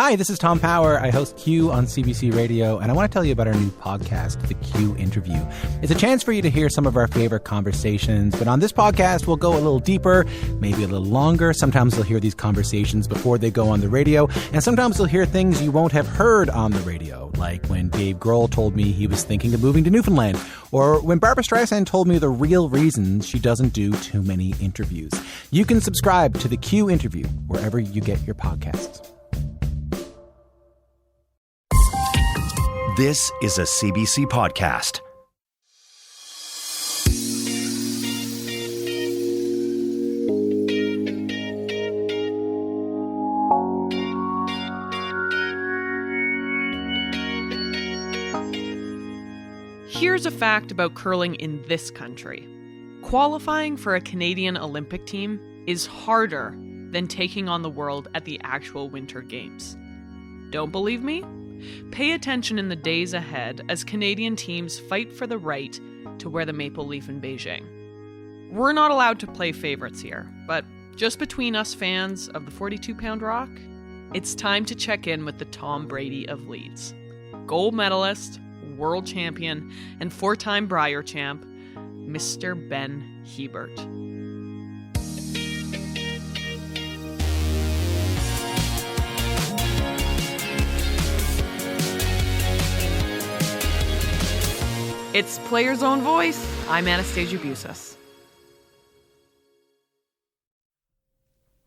Hi, this is Tom Power. I host Q on CBC Radio, and I want to tell you about our new podcast, The Q Interview. It's a chance for you to hear some of our favorite conversations, but on this podcast, we'll go a little deeper, maybe a little longer. Sometimes you'll hear these conversations before they go on the radio, and sometimes you'll hear things you won't have heard on the radio, like when Dave Grohl told me he was thinking of moving to Newfoundland, or when Barbara Streisand told me the real reasons she doesn't do too many interviews. You can subscribe to The Q Interview wherever you get your podcasts. This is a CBC podcast. Here's a fact about curling in this country. Qualifying for a Canadian Olympic team is harder than taking on the world at the actual Winter Games. Don't believe me? Pay attention in the days ahead as Canadian teams fight for the right to wear the maple leaf in Beijing. We're not allowed to play favorites here, but just between us fans of the 42-pound rock, it's time to check in with the Tom Brady of Leeds. Gold medalist, world champion, and four-time Brier champ, Mr. Ben Hebert. It's Player's Own Voice. I'm Anastasia Busas.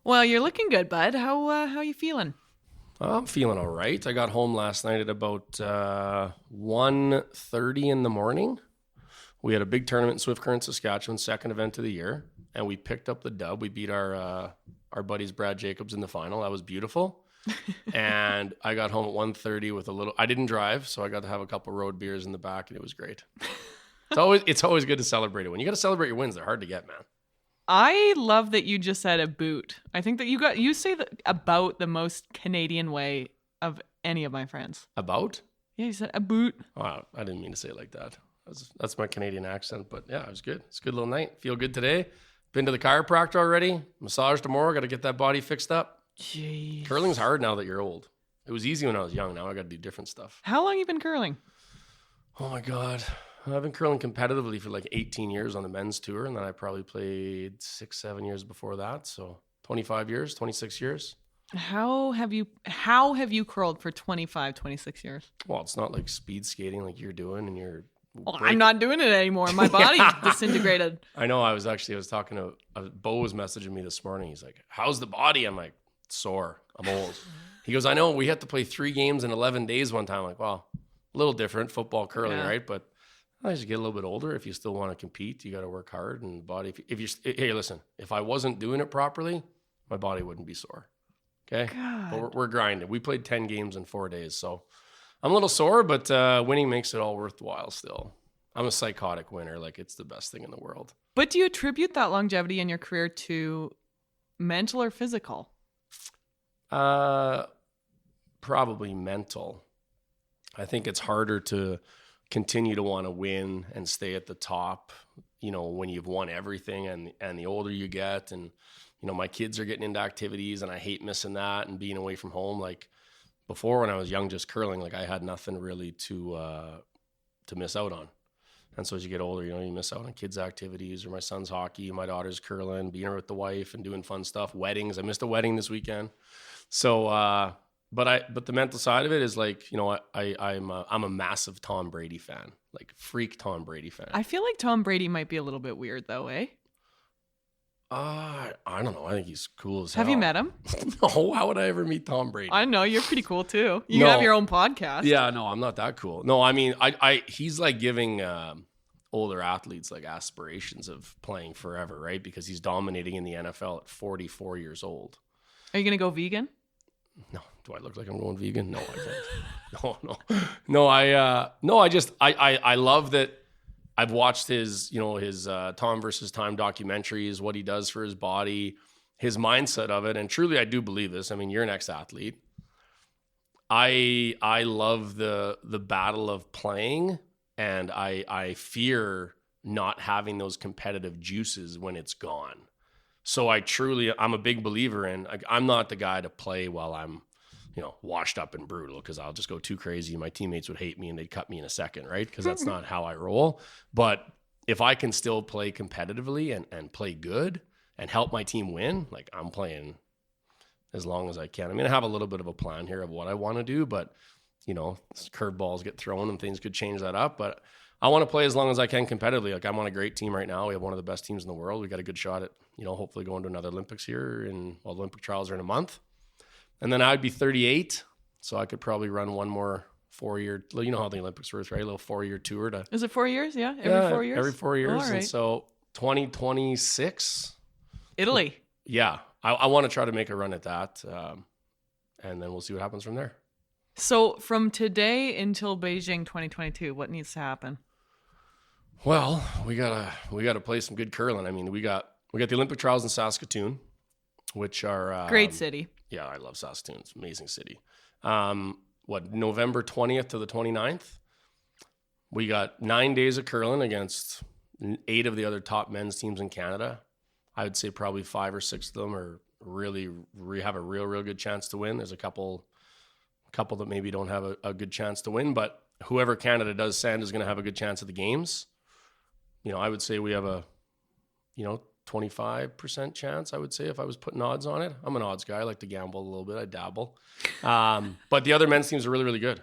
Well, you're looking good, bud. How you feeling? I'm feeling all right. I got home last night at about 1:30 in the morning. We had a big tournament in Swift Current, Saskatchewan, second event of the year, and we picked up the dub. We beat our buddies Brad Jacobs in the final. That was beautiful. And I got home at 1:30 with I didn't drive, so I got to have a couple road beers in the back, and it was great. It's always good to celebrate it. When you got to celebrate your wins, they're hard to get, man. I love that you just said a boot. I think that you say that about the most Canadian way of any of my friends. About? Yeah, you said a boot. Oh, I didn't mean to say it like that. That's my Canadian accent, but yeah, it was good. It's a good little night. Feel good today. Been to the chiropractor already. Massage tomorrow. Got to get that body fixed up. Jeez. Curling's hard now that you're old. It was easy when I was young. Now I got to do different stuff. How long you been curling? Oh my God. I've been curling competitively for like 18 years on the men's tour. And then I probably played 6-7 years before that. So 25 years, 26 years. How have you curled for 25, 26 years? Well, it's not like speed skating like you're doing and you're... Well, I'm not doing it anymore. My body's disintegrated. I know. I was talking to... Bo was messaging me this morning. He's like, how's the body? I'm like, sore. I'm old. He goes, I know. We had to play 3 games in 11 days one time. I'm like, well, a little different. Football, curling, yeah. Right? But as you get a little bit older, if you still want to compete, you got to work hard. And the body... Hey, listen. If I wasn't doing it properly, my body wouldn't be sore. Okay? God. But we're grinding. We played 10 games in 4 days. So I'm a little sore, but winning makes it all worthwhile still. I'm a psychotic winner. Like, it's the best thing in the world. But do you attribute that longevity in your career to mental or physical? Probably mental. I think it's harder to continue to want to win and stay at the top, when you've won everything and the older you get. And, my kids are getting into activities and I hate missing that and being away from home. Like before when I was young, just curling, like I had nothing really to miss out on. And so as you get older, you miss out on kids' activities or my son's hockey, my daughter's curling, being with the wife and doing fun stuff, weddings. I missed a wedding this weekend. So, but the mental side of it is like, I'm a massive Tom Brady fan, like freak Tom Brady fan. I feel like Tom Brady might be a little bit weird though, eh? I don't know. I think he's cool as hell. Have you met him? No, how would I ever meet Tom Brady? I know, you're pretty cool too. You have your own podcast. Yeah, no, I'm not that cool. No, I mean, he's like giving older athletes like aspirations of playing forever, right? Because he's dominating in the NFL at 44 years old. Are you going to go vegan? No. Do I look like I'm going vegan? No, I don't. No. I love that. I've watched his Tom versus Time documentaries, what he does for his body, his mindset of it. And truly, I do believe this. I mean, you're an ex-athlete. I love the battle of playing, and I fear not having those competitive juices when it's gone. So I'm a big believer in, I'm not the guy to play while I'm washed up and brutal because I'll just go too crazy. My teammates would hate me and they'd cut me in a second, right? Because that's not how I roll. But if I can still play competitively and play good and help my team win, like I'm playing as long as I can. I mean, I have a little bit of a plan here of what I want to do, but curveballs get thrown and things could change that up. But I want to play as long as I can competitively. Like I'm on a great team right now. We have one of the best teams in the world. We got a good shot at, hopefully going to another Olympics here the Olympic trials are in a month. And then I'd be 38. So I could probably run one more 4-year, you know how the Olympics works, right? A little 4-year tour to. Is it 4 years? Yeah. Every 4 years? Every 4 years. All right. And so 2026. Italy. Yeah. I want to try to make a run at that. And then we'll see what happens from there. So from today until Beijing 2022, what needs to happen? Well, we gotta play some good curling. I mean, we got the Olympic trials in Saskatoon, which are great city. Yeah, I love Saskatoon. It's an amazing city. November 20th to the 29th. We got 9 days of curling against 8 of the other top men's teams in Canada. I would say probably 5 or 6 of them are really have a real good chance to win. There's a couple that maybe don't have a good chance to win, but whoever Canada does send is going to have a good chance at the games. I would say we have a 25% chance, I would say, if I was putting odds on it. I'm an odds guy. I like to gamble a little bit. I dabble. But the other men's teams are really, really good.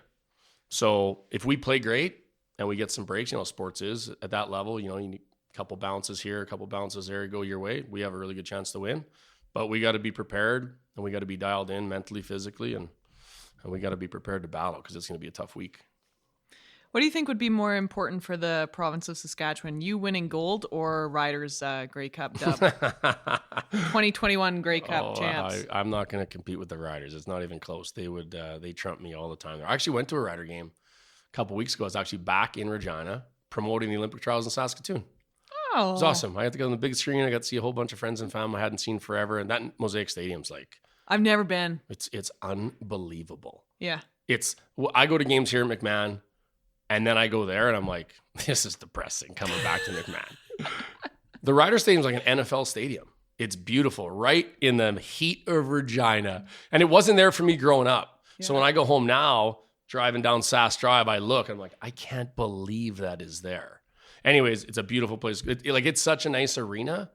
So if we play great and we get some breaks, sports is at that level, you need a couple bounces here, a couple bounces there, go your way. We have a really good chance to win. But we got to be prepared and we got to be dialed in mentally, physically, and we got to be prepared to battle because it's going to be a tough week. What do you think would be more important for the province of Saskatchewan? You winning gold or Riders Grey Cup dub? 2021 Grey Cup champs. I'm not going to compete with the Riders. It's not even close. They trump me all the time. I actually went to a Rider game a couple weeks ago. I was actually back in Regina promoting the Olympic trials in Saskatoon. Oh. It was awesome. I got to go on the big screen. I got to see a whole bunch of friends and family I hadn't seen forever. And that Mosaic Stadium's like... I've never been. It's unbelievable. Yeah. I go to games here at McMahon, and then I go there, and I'm like, this is depressing coming back to McMahon. The Ryder Stadium's like an NFL stadium. It's beautiful, right in the heat of Regina. And it wasn't there for me growing up. Yeah. So when I go home now, driving down Sask Drive, I look, I'm like, I can't believe that is there. Anyways, it's a beautiful place. It's such a nice arena.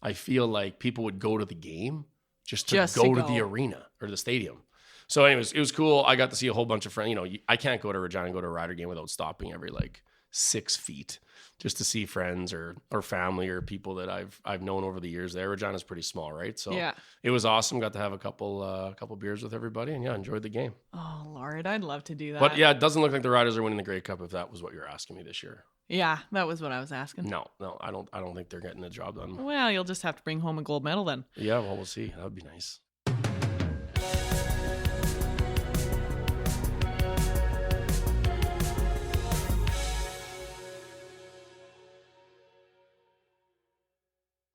I feel like people would go to the game just to go to the arena or the stadium. So anyways, it was cool. I got to see a whole bunch of friends. I can't go to Regina and go to a Rider game without stopping every 6 feet just to see friends or family or people that I've known over the years there. Regina's pretty small, right? So yeah. It was awesome. Got to have a couple beers with everybody and enjoyed the game. Oh, Lord, I'd love to do that. But yeah, it doesn't look like the Riders are winning the Grey Cup if that was what you're asking me this year. Yeah, that was what I was asking. No, I don't think they're getting the job done. Well, you'll just have to bring home a gold medal then. Yeah, well, we'll see. That would be nice.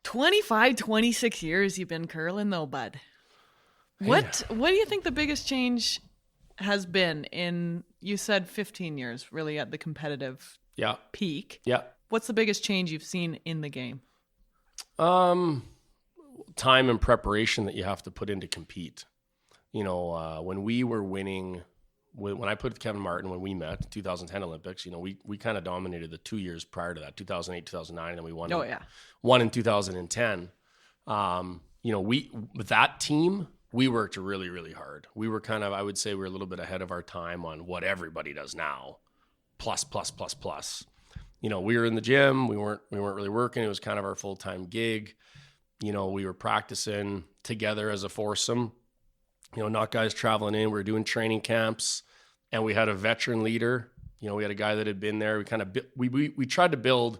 "25, 26 years you've been curling though, bud. What do you think the biggest change has been in, you said 15 years, really at the competitive peak. Yeah. What's the biggest change you've seen in the game? Time and preparation that you have to put in to compete. When we were winning, when I played with Kevin Martin, when we met, 2010 Olympics, we kind of dominated the 2 years prior to that, 2008, 2009, and then we won. Won in 2010. With that team, we worked really, really hard. We were I would say we were a little bit ahead of our time on what everybody does now. Plus. We were in the gym. We weren't really working. It was kind of our full-time gig. We were practicing together as a foursome. Not guys traveling in. We were doing training camps, and we had a veteran leader. We had a guy that had been there. We tried to build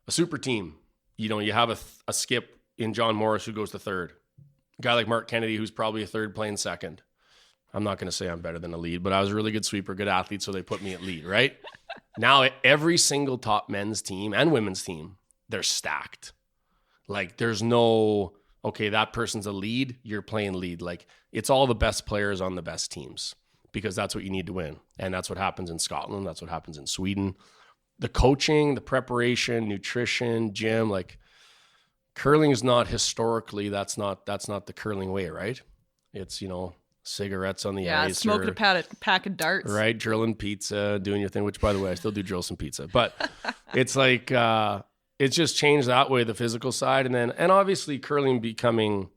a super team. You have a skip in John Morris who goes to third. A guy like Mark Kennedy who's probably a third playing second. I'm not going to say I'm better than a lead, but I was a really good sweeper, good athlete, so they put me at lead, right? Now, every single top men's team and women's team, they're stacked. There's no, okay, that person's a lead, you're playing lead. It's all the best players on the best teams because that's what you need to win. And that's what happens in Scotland. That's what happens in Sweden. The coaching, the preparation, nutrition, gym, curling is not historically, that's not the curling way, right? It's, cigarettes on the Yeah, ice. smoking a pack of darts. Right, drilling pizza, doing your thing, which, by the way, I still do drill some pizza. But it's like, it's just changed that way, the physical side. And obviously curling becoming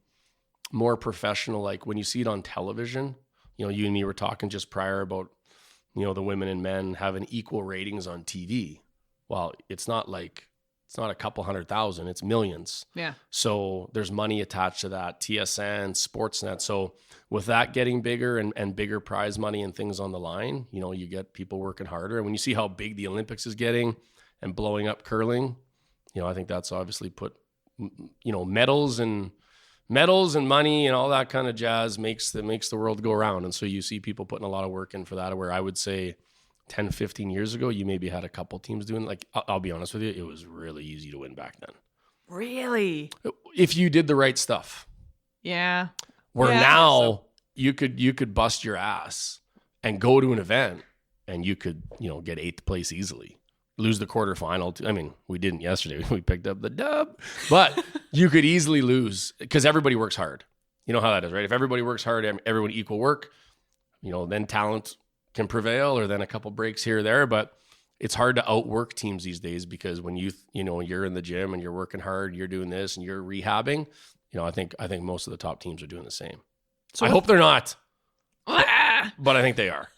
more professional, like when you see it on television. You know, you and me were talking just prior about, you know, the women and men having equal ratings on TV. Well, it's not a couple 100,000, it's millions. Yeah. So there's money attached to that, TSN, Sportsnet. So with that getting bigger and bigger prize money and things on the line, you know, you get people working harder. And when you see how big the Olympics is getting and blowing up curling, you know, I think that's obviously put, you know, medals and money and all that kind of jazz makes the world go around. And so you see people putting a lot of work in for that, where I would say 10, 15 years ago, you maybe had a couple teams doing, like, I'll be honest with you, it was really easy to win back then. Really? If you did the right stuff. Yeah. Where Yeah, now you could bust your ass and go to an event and you could, you know, get 8th place easily. Lose the quarterfinal. I mean, we didn't yesterday. We picked up the dub. But you could easily lose because everybody works hard. You know how that is, right? If everybody works hard, everyone equal work, you know, then talent can prevail, or then a couple breaks here or there. But it's hard to outwork teams these days because when you're in the gym and you're working hard, you're doing this and you're rehabbing, you know, I think most of the top teams are doing the same. So I hope they're not, but I think they are.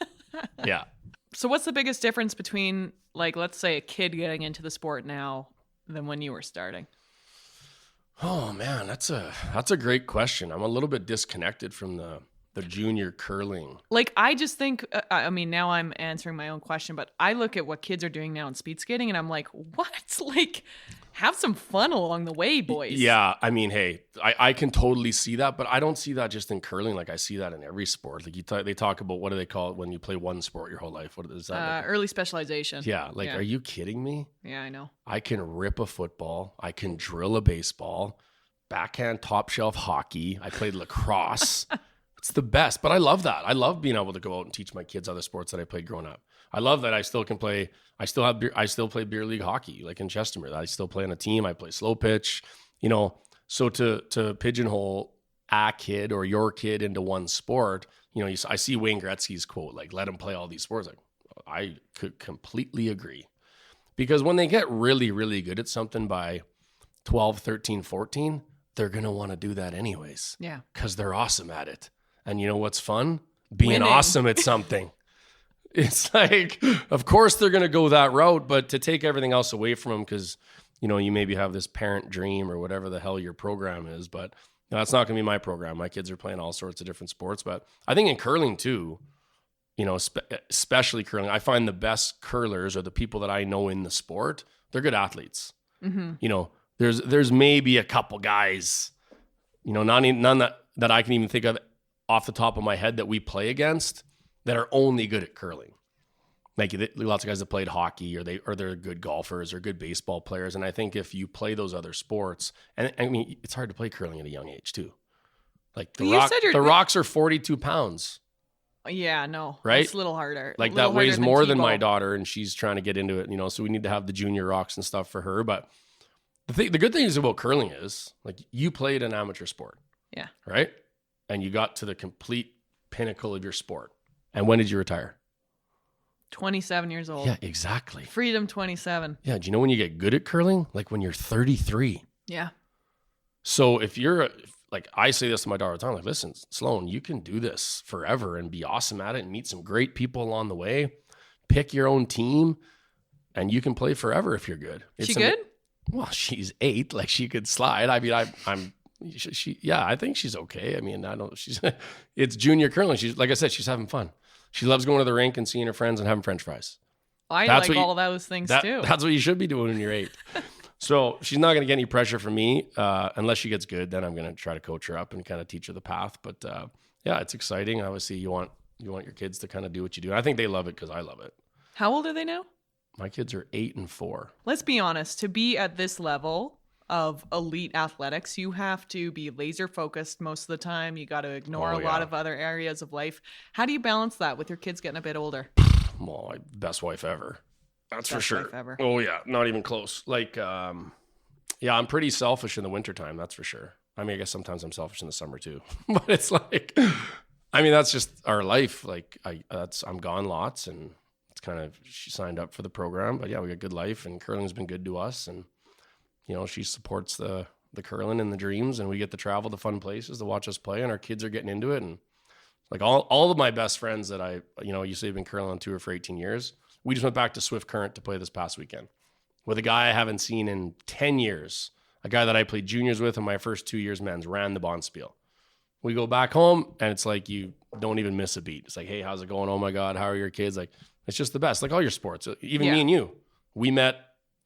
Yeah. So what's the biggest difference between, like, let's say a kid getting into the sport now than when you were starting? Oh man, that's a great question. I'm a little bit disconnected from the junior curling. Like, I just think, I mean, now I'm answering my own question, but I look at what kids are doing now in speed skating and I'm like, what? Like, have some fun along the way, boys. Yeah. I mean, hey, I can totally see that, but I don't see that just in curling. Like, I see that in every sport. Like, they talk about, what do they call it when you play one sport your whole life? What is that? Early specialization. Yeah. Like, Are you kidding me? Yeah, I know. I can rip a football. I can drill a baseball, backhand top shelf hockey. I played lacrosse. It's the best, but I love that. I love being able to go out and teach my kids other sports that I played growing up. I love that I still can play. I still play beer league hockey, like in Chestermere. I still play on a team. I play slow pitch, you know. So to pigeonhole a kid or your kid into one sport, you know, I see Wayne Gretzky's quote, like, let him play all these sports. Like, I could completely agree, because when they get really, really good at something by 12, 13, 14, they're going to want to do that anyways. Yeah. Because they're awesome at it. And you know what's fun? Being Winning. awesome at something. It's like, of course they're going to go that route, but to take everything else away from them because, you know, you maybe have this parent dream or whatever the hell your program is, but that's not going to be my program. My kids are playing all sorts of different sports, but I think in curling too, you know, especially curling, I find the best curlers are the people that I know in the sport. They're good athletes. Mm-hmm. You know, there's maybe a couple guys, you know, none that I can even think of off the top of my head that we play against that are only good at curling. Like, lots of guys that played hockey or they're good golfers or good baseball players. And I think if you play those other sports, and I mean, it's hard to play curling at a young age too. Like the rocks are 42 pounds. Yeah, no, right? It's a little harder. Like, that weighs more than my daughter, and she's trying to get into it, you know, so we need to have the junior rocks and stuff for her. But the good thing is about curling is, like, you played an amateur sport. Yeah. Right? And you got to the complete pinnacle of your sport. And when did you retire? 27 years old. Yeah, exactly. Freedom 27. Yeah. Do you know when you get good at curling? Like, when you're 33. Yeah. So if you're, like, I say this to my daughter all the time, like, listen, Sloan, you can do this forever and be awesome at it and meet some great people along the way. Pick your own team and you can play forever if you're good. She good? Well, she's 8. Like, she could slide. I mean, I think she's okay. I mean, it's junior curling. She's, like I said, she's having fun. She loves going to the rink and seeing her friends and having French fries. I like all those things too. That's what you should be doing when you're 8. So she's not going to get any pressure from me unless she gets good. Then I'm going to try to coach her up and kind of teach her the path. But yeah, it's exciting. Obviously, you want your kids to kind of do what you do. I think they love it because I love it. How old are they now? My kids are 8 and 4. Let's be honest. To be at this level of elite athletics, you have to be laser focused most of the time. You got to ignore a lot of other areas of life. How do you balance that with your kids getting a bit older? Well, best wife ever. That's for Best sure. wife ever. Oh yeah, not even close. Like, yeah, I'm pretty selfish in the wintertime. That's for sure. I mean, I guess sometimes I'm selfish in the summer too, but it's like, I mean, that's just our life. Like I'm gone lots, and it's kind of, she signed up for the program, but yeah, we got good life, and curling's been good to us. And, you know, she supports the curling and the dreams, and we get to travel to fun places to watch us play, and our kids are getting into it. And like all of my best friends that I, you know, used to have been curling on tour for 18 years. We just went back to Swift Current to play this past weekend with a guy I haven't seen in 10 years. A guy that I played juniors with in my first 2 years men's, ran the Bonspiel. We go back home, and it's like you don't even miss a beat. It's like, hey, how's it going? Oh my God, how are your kids? Like, it's just the best. Like all your sports, even me and you. We met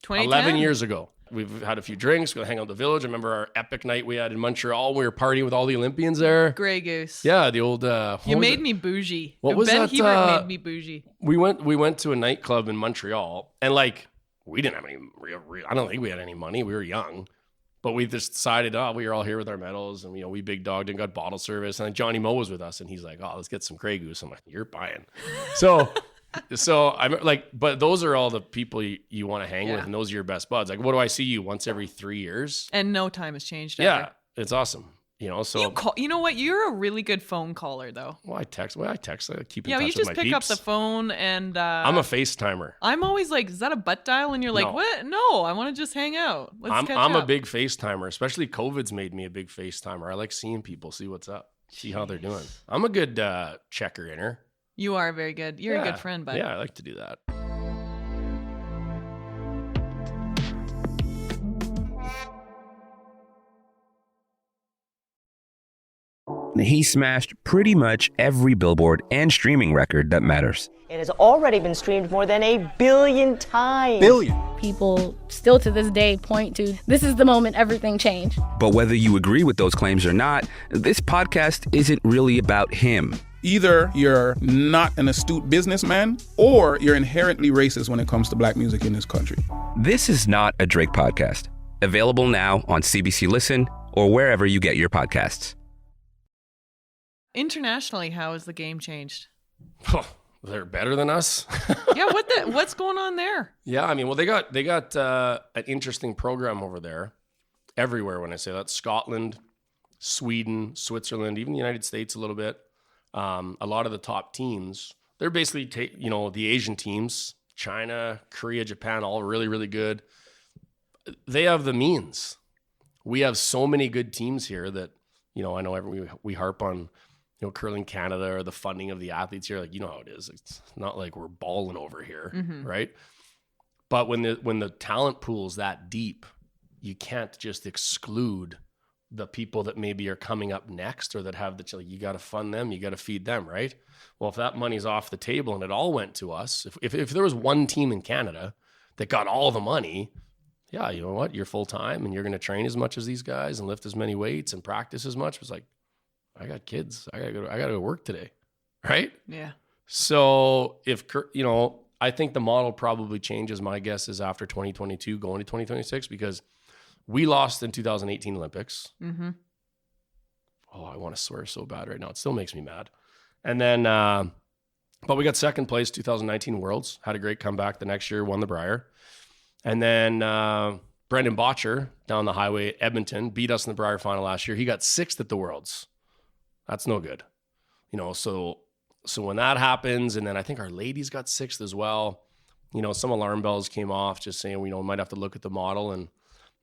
11 years ago. We've had a few drinks. We hang out at the Village. I remember our epic night we had in Montreal. We were partying with all the Olympians there. Grey Goose. Yeah, the old. You made me bougie. What was that? Hebert made me bougie. We went to a nightclub in Montreal, and like we didn't have any real. I don't think we had any money. We were young. But we just decided, we were all here with our medals, and, you know, we big dogged and got bottle service. And then Johnny Moe was with us, and he's like, let's get some Grey Goose. I'm like, you're buying. So I'm like, but those are all the people you want to hang with, and those are your best buds. Like, what do I see you once every 3 years? And no time has changed. Yeah, ever. it's awesome. You know, so you know what? You're a really good phone caller, though. Well, I text. I keep in touch with my peeps. Yeah, you just pick up the phone, and I'm a FaceTimer. I'm always like, is that a butt dial? And you're like, what? No, I want to just hang out. Let's catch I'm up. a big FaceTimer. Especially COVID's made me a big FaceTimer. I like seeing people, see what's up, see how they're doing. I'm a good checker inner. You are very good. You're a good friend, bud. Yeah, I like to do that. He smashed pretty much every Billboard and streaming record that matters. It has already been streamed more than 1 billion times. Billion. People still to this day point to, this is the moment everything changed. But whether you agree with those claims or not, this podcast isn't really about him. Either you're not an astute businessman, or you're inherently racist when it comes to black music in this country. This is not a Drake podcast. Available now on CBC Listen or wherever you get your podcasts. Internationally, how has the game changed? They're better than us. Yeah, what's going on there? Yeah, I mean, well, they got an interesting program over there. Everywhere, when I say that, Scotland, Sweden, Switzerland, even the United States a little bit. A lot of the top teams, they're basically the Asian teams, China, Korea, Japan, all really, really good. They have the means. We have so many good teams here that, you know, I know we harp on, you know, Curling Canada or the funding of the athletes here. Like, you know how it is. It's not like we're balling over here, right? But when the talent pool is that deep, you can't just exclude the people that maybe are coming up next or that have you got to fund them, you got to feed them, right? Well, if that money's off the table and it all went to us, if there was one team in Canada that got all the money, yeah, you know what? You're full time and you're going to train as much as these guys and lift as many weights and practice as much. It's like, I got kids. I gotta go work today, right? Yeah. So I think the model probably changes. My guess is after 2022, going to 2026, because we lost in 2018 Olympics. Mm-hmm. Oh, I want to swear so bad right now. It still makes me mad. And then, but we got second place 2019 Worlds. Had a great comeback the next year. Won the Brier. And then Brendan Botcher down the highway at Edmonton beat us in the Brier final last year. He got sixth at the Worlds. That's no good. You know, so when that happens, and then I think our ladies got sixth as well, you know, some alarm bells came off just saying, we might have to look at the model, and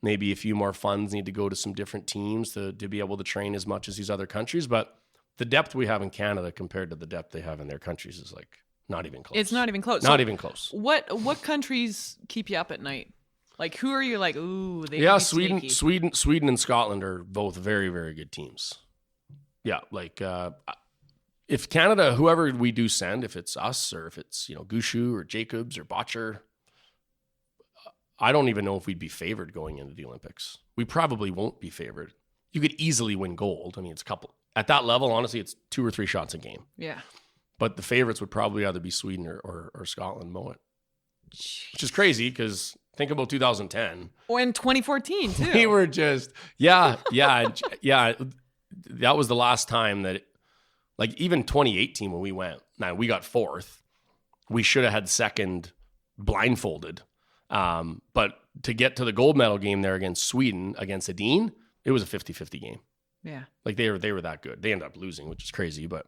maybe a few more funds need to go to some different teams to be able to train as much as these other countries. But the depth we have in Canada compared to the depth they have in their countries is like not even close. It's not even close. Not even close. What countries keep you up at night? Like, who are you like, ooh, they Sweden and Scotland are both very, very good teams. Yeah, like if Canada, whoever we do send, if it's us or if it's, you know, Gushu or Jacobs or Botcher, I don't even know if we'd be favored going into the Olympics. We probably won't be favored. You could easily win gold. I mean, it's a couple. At that level, honestly, it's 2 or 3 shots a game. Yeah. But the favorites would probably either be Sweden or Scotland, Moet. Which is crazy because think about 2010. Or in 2014, too. We were just, yeah. That was the last time that, like, even 2018 when we went, now we got 4th. We should have had 2nd blindfolded. But to get to the gold medal game there against Sweden, against Adine, it was a 50-50 game. Yeah. Like they were that good. They ended up losing, which is crazy. But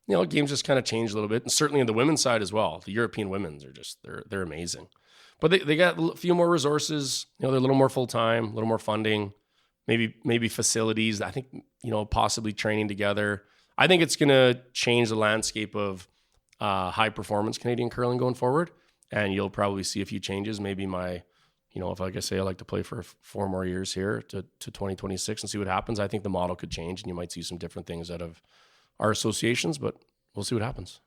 games just kind of changed a little bit. And certainly on the women's side as well. The European women's are just, they're amazing. But they got a few more resources. They're a little more full-time, a little more funding, maybe facilities. I think, possibly training together. I think it's going to change the landscape of high-performance Canadian curling going forward. And you'll probably see a few changes. Maybe if like I say, I like to play for 4 more years here to 2026 and see what happens. I think the model could change and you might see some different things out of our associations, but we'll see what happens.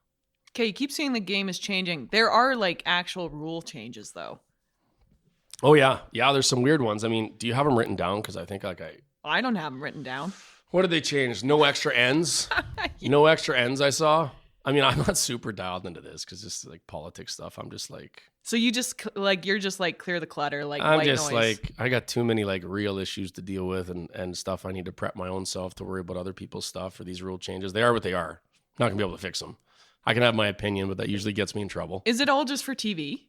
Okay, you keep saying the game is changing. There are like actual rule changes though. Oh yeah. Yeah, there's some weird ones. I mean, do you have them written down? Because I think I don't have them written down. What did they change? No extra ends. No extra ends I saw. I mean, I'm not super dialed into this because this is like politics stuff. I'm just like... So you're just clear the clutter, like I'm white just noise. like, I got too many like real issues to deal with and stuff. I need to prep my own self to worry about other people's stuff for these rule changes. They are what they are. I'm not going to be able to fix them. I can have my opinion, but that usually gets me in trouble. Is it all just for TV?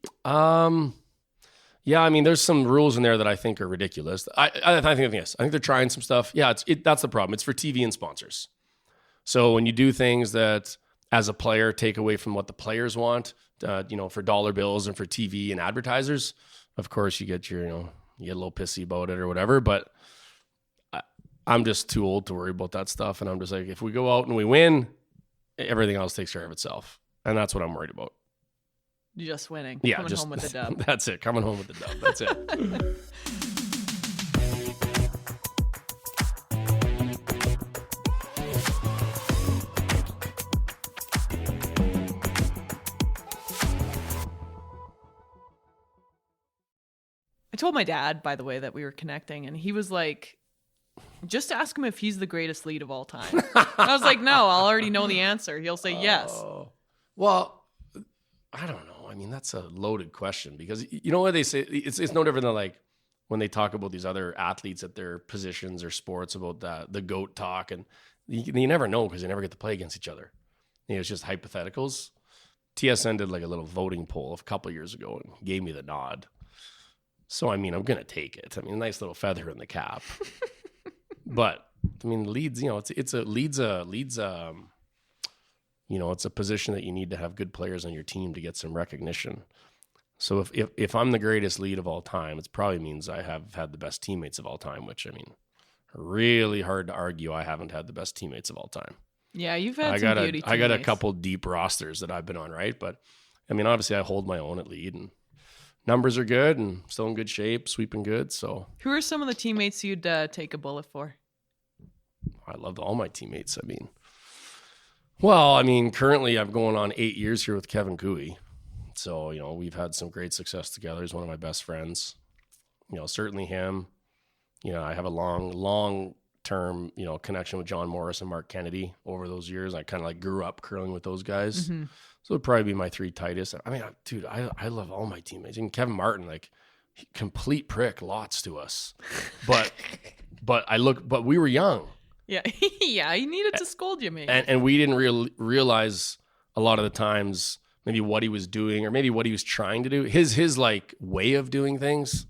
Yeah, I mean, there's some rules in there that I think are ridiculous. I think yes. I think they're trying some stuff. Yeah, that's the problem. It's for TV and sponsors. So when you do things that, as a player, take away from what the players want, for dollar bills and for TV and advertisers, of course you get you get a little pissy about it or whatever. But I'm just too old to worry about that stuff. And I'm just like, if we go out and we win, everything else takes care of itself. And that's what I'm worried about. Just winning. Yeah, Coming home with the dub. That's it. Coming home with the dub. That's it. I told my dad, by the way, that we were connecting, and he was like, just ask him if he's the greatest lead of all time. I was like, no, I'll already know the answer. He'll say yes. Well, I don't know. I mean, that's a loaded question because you know what they say? It's no different than like when they talk about these other athletes at their positions or sports about the GOAT talk. And you never know because they never get to play against each other. It's just hypotheticals. TSN did like a little voting poll a couple of years ago and gave me the nod. So, I mean, I'm going to take it. I mean, a nice little feather in the cap. But, I mean, leads, it's a position that you need to have good players on your team to get some recognition. So if I'm the greatest lead of all time, it probably means I have had the best teammates of all time, which, I mean, really hard to argue I haven't had the best teammates of all time. Yeah, you've had some beauty teammates. I got a couple deep rosters that I've been on, right? But, I mean, obviously I hold my own at lead and numbers are good and still in good shape, sweeping good. So, who are some of the teammates you'd take a bullet for? I love all my teammates. Currently I'm going on 8 years here with Kevin Cooey. So, we've had some great success together. He's one of my best friends. Certainly him. I have a long-term, connection with John Morris and Mark Kennedy over those years. I kind of like grew up curling with those guys. Mm-hmm. So it'd probably be my 3 tightest. I mean, dude, I love all my teammates. And Kevin Martin, like, complete prick, lots to us. But we were young. Yeah, yeah, he needed to scold you, maybe. And we didn't realize a lot of the times maybe what he was doing or maybe what he was trying to do. His like way of doing things,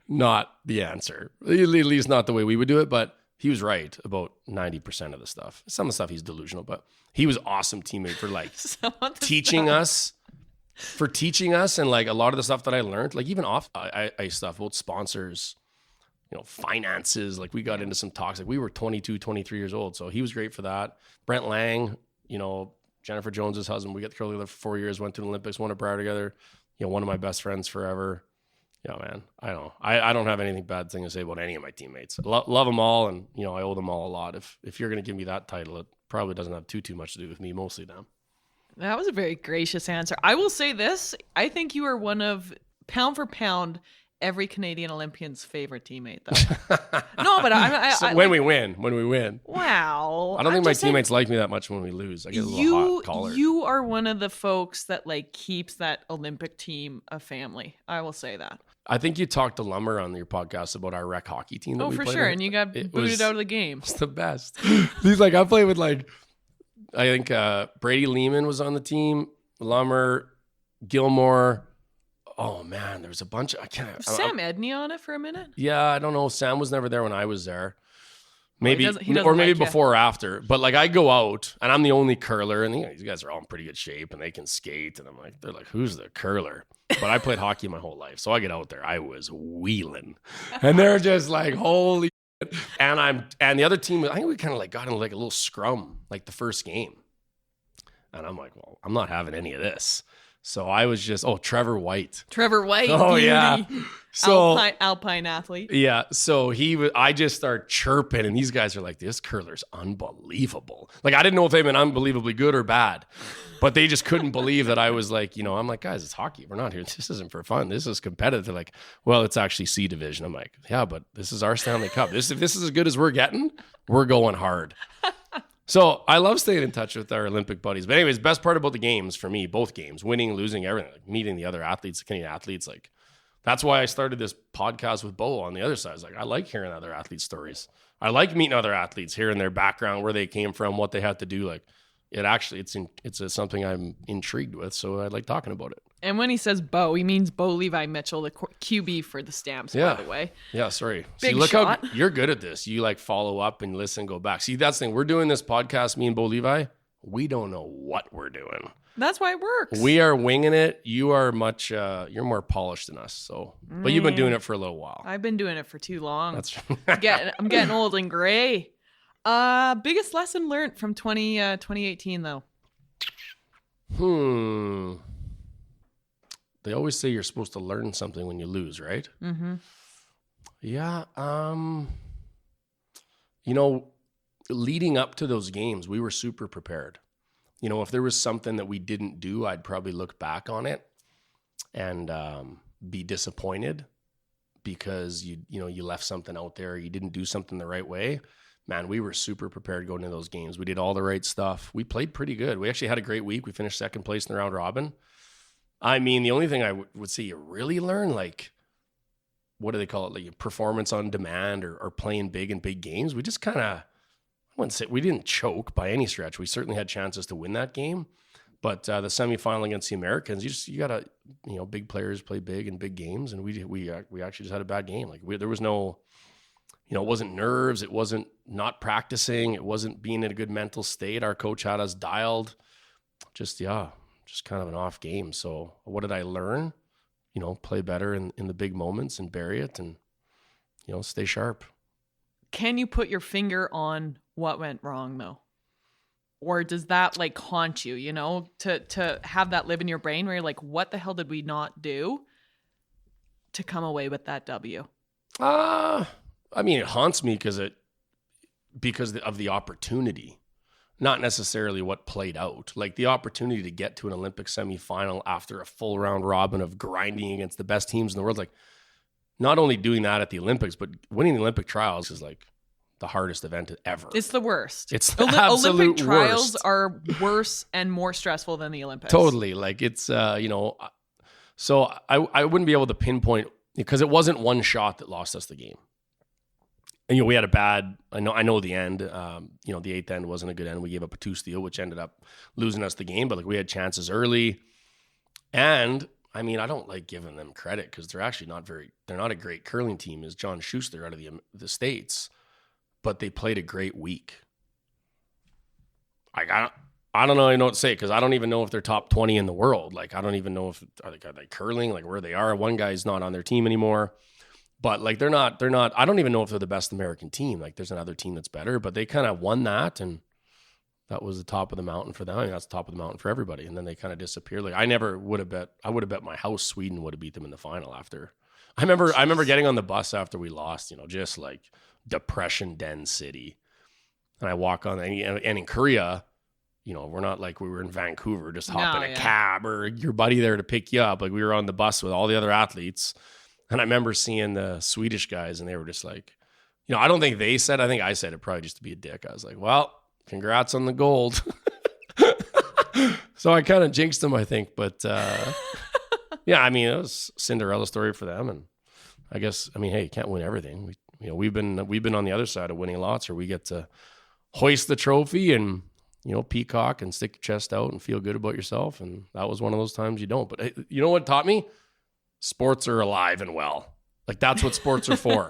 not the answer. At least not the way we would do it, but he was right about 90% of the stuff. Some of the stuff he's delusional, but he was an awesome teammate for like teaching us and like a lot of the stuff that I learned, like even off ice stuff about sponsors, finances, like we got into some talks, like we were 22, 23 years old. So he was great for that. Brent Lang, Jennifer Jones's husband, we got curling together for 4 years, went to the Olympics, won a Briar together, one of my best friends forever. Yeah, man, I don't know. I don't have anything bad thing to say about any of my teammates. Love them all, and I owe them all a lot. If you're going to give me that title, it probably doesn't have too much to do with me, mostly them. That was a very gracious answer. I will say this. I think you are one of, pound for pound, every Canadian Olympian's favorite teammate, though. No, but when we win. Wow. I don't think my teammates like me that much when we lose. I get a little hot collar. You are one of the folks that like keeps that Olympic team a family. I will say that. I think you talked to Lummer on your podcast about our rec hockey team. Oh, for sure. And you got booted out of the game. It's the best. He's like, I played with I think Brady Lehman was on the team, Lummer, Gilmore. Oh man, there was a bunch. Was Sam Edney on it for a minute? Yeah, I don't know. Sam was never there when I was there. Maybe, he doesn't or maybe like ya. before or after. But like I go out and I'm the only curler, and these guys are all in pretty good shape and they can skate. And I'm like, they're like, who's the curler? But I played hockey my whole life, so I get out there. I was wheeling, and they're just like, holy. And the other team, I think we kind of like got in like a little scrum, like the first game. And I'm like, well, I'm not having any of this. So I was just, Trevor White. Oh, beauty. Yeah. So Alpine athlete. Yeah. So I just start chirping, and these guys are like, this curler's unbelievable. Like, I didn't know if they've been unbelievably good or bad, but they just couldn't believe that I was like, I'm like, guys, it's hockey. We're not here. This isn't for fun. This is competitive. They're like, well, it's actually C division. I'm like, yeah, but this is our Stanley Cup. If this is as good as we're getting, we're going hard. So I love staying in touch with our Olympic buddies. But anyways, best part about the games for me, both games, winning, losing, everything, like meeting the other athletes, the Canadian athletes, like that's why I started this podcast with Bo on the other side. It's like, I like hearing other athletes' stories. I like meeting other athletes, hearing their background, where they came from, what they had to do. Like it's something I'm intrigued with. So I like talking about it. And when he says Bo, he means Bo Levi Mitchell, the QB for the Stamps, by the way. Yeah, sorry. Big See, look shot. how you're good at this. You like follow up and listen, go back. See, that's the thing. We're doing this podcast, me and Bo Levi. We don't know what we're doing. That's why it works. We are winging it. You are much, you're more polished than us. So, but you've been doing it for a little while. I've been doing it for too long. That's I'm getting old and gray. Biggest lesson learned from 2018 though. They always say you're supposed to learn something when you lose, right? Mm-hmm. Yeah. Leading up to those games, we were super prepared. If there was something that we didn't do, I'd probably look back on it and be disappointed because you left something out there, you didn't do something the right way. Man, we were super prepared going into those games. We did all the right stuff. We played pretty good. We actually had a great week. We finished second place in the round robin. I mean, the only thing I would say you really learn, like, what do they call it? Like performance on demand or playing big in big games. We just kind of, I wouldn't say we didn't choke by any stretch. We certainly had chances to win that game. But the semifinal against the Americans, you got to, big players play big in big games. And we actually just had a bad game. Like there was no, it wasn't nerves. It wasn't not practicing. It wasn't being in a good mental state. Our coach had us dialed. Just kind of an off game. So what did I learn? Play better in the big moments and bury it and, stay sharp. Can you put your finger on what went wrong though? Or does that like haunt you, to have that live in your brain where you're like, what the hell did we not do to come away with that W? I mean, it haunts me because of the opportunity. Not necessarily what played out. Like the opportunity to get to an Olympic semifinal after a full round robin of grinding against the best teams in the world. Like not only doing that at the Olympics, but winning the Olympic trials is like the hardest event ever. It's the worst. It's the absolute Olympic trials worst. Are worse and more stressful than the Olympics. Totally. Like it's, so I wouldn't be able to pinpoint because it wasn't one shot that lost us the game. And, we had a bad, I know the end, the eighth end wasn't a good end. We gave up a 2-steal, which ended up losing us the game. But like we had chances early. And I mean, I don't like giving them credit because they're actually they're not a great curling team as John Schuster out of the States, but they played a great week. I don't know what to say because I don't even know if they're top 20 in the world. Like, I don't even know if are they curling, like where they are. One guy's not on their team anymore. But like they're not, I don't even know if they're the best American team. Like there's another team that's better, but they kind of won that and that was the top of the mountain for them. I mean, that's the top of the mountain for everybody. And then they kind of disappeared. Like I would have bet my house Sweden would have beat them in the final after. I remember getting on the bus after we lost, just like depression den city. And I walk on and in Korea, we're not like we were in Vancouver, just hop in a cab or your buddy there to pick you up. Like we were on the bus with all the other athletes. And I remember seeing the Swedish guys and they were just like, I don't think they said, I think I said it probably just to be a dick. I was like, well, congrats on the gold. So I kind of jinxed them, I think. But yeah, I mean, it was a Cinderella story for them. And I guess, hey, you can't win everything. We've been on the other side of winning lots where we get to hoist the trophy and, peacock and stick your chest out and feel good about yourself. And that was one of those times you don't. But you know what taught me? Sports are alive and well. Like that's what sports are for.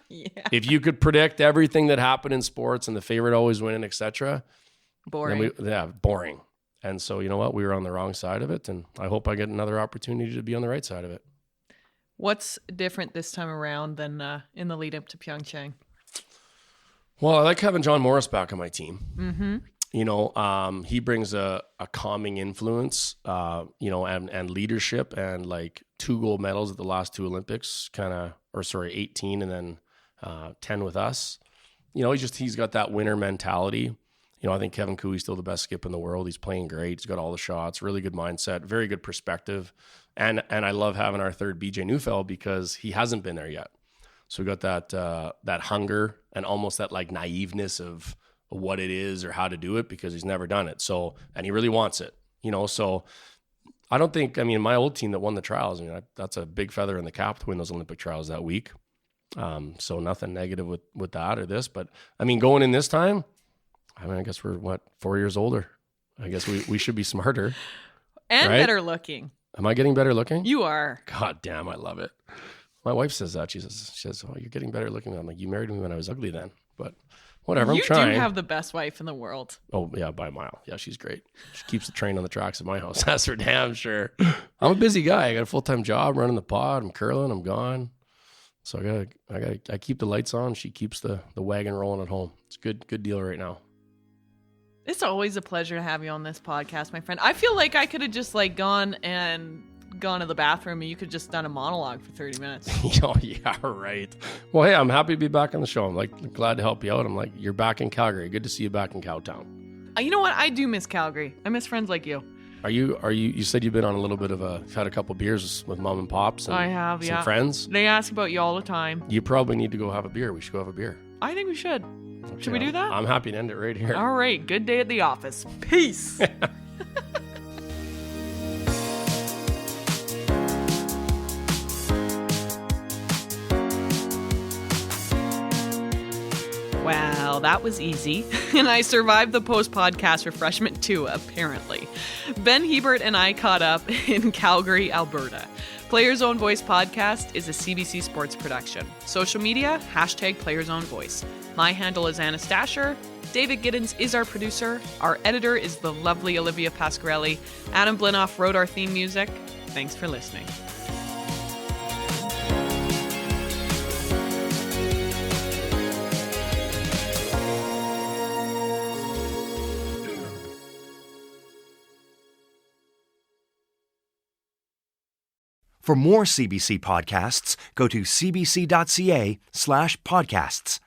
If you could predict everything that happened in sports and the favorite always winning, etc., Boring. Boring. And so, you know what? We were on the wrong side of it, and I hope I get another opportunity to be on the right side of it. What's different this time around than in the lead up to Pyeongchang? Well, I like having John Morris back on my team. Mm-hmm. You know, he brings a calming influence, you know, and leadership, and like 2 gold medals at the last 2 Olympics, 18 and then 10 with us. You know, he's got that winner mentality. You know, I think Kevin Cooey's still the best skip in the world. He's playing great. He's got all the shots, really good mindset, very good perspective. And I love having our third BJ Neufeld because he hasn't been there yet. So we got that hunger and almost that like naiveness of what it is or how to do it because he's never done it. So, and he really wants it, you know, so I don't think, I mean, my old team that won the trials, I mean, that's a big feather in the cap to win those Olympic trials that week. So nothing negative with that or this, but I mean, going in this time, I mean, I guess we're 4 years older. I guess we should be smarter. And right? better looking. Am I getting better looking? You are. God damn, I love it. My wife says that. She says, oh, you're getting better looking. I'm like, you married me when I was ugly then. But whatever, I'm trying. You do have the best wife in the world. Oh, yeah, by a mile. Yeah, she's great. She keeps the train on the tracks at my house. That's for damn sure. I'm a busy guy. I got a full-time job running the pod. I'm curling. I'm gone. So I keep the lights on. She keeps the wagon rolling at home. It's a good deal right now. It's always a pleasure to have you on this podcast, my friend. I feel like I could have just like gone to the bathroom and you could just done a monologue for 30 minutes. Oh, yeah, right. Well, hey, I'm happy to be back on the show. I'm like glad to help you out. I'm like, you're back in Calgary. Good to see you back in Cowtown. You know what? I do miss Calgary. I miss friends like you. You said you've been on a little bit of had a couple beers with mom and pops and I have, some friends. They ask about you all the time. You probably need to go have a beer. We should go have a beer. I think we should. Okay, Should we do that? I'm happy to end it right here. All right. Good day at the office. Peace. Well, that was easy. And I survived the post-podcast refreshment too, apparently. Ben Hebert and I caught up in Calgary, Alberta. Players Own Voice podcast is a CBC Sports production. Social media, #Players Own Voice. My handle is Anna Stasher. David Giddens is our producer. Our editor is the lovely Olivia Pasquarelli. Adam Blinoff wrote our theme music. Thanks for listening. For more CBC podcasts, go to cbc.ca/podcasts.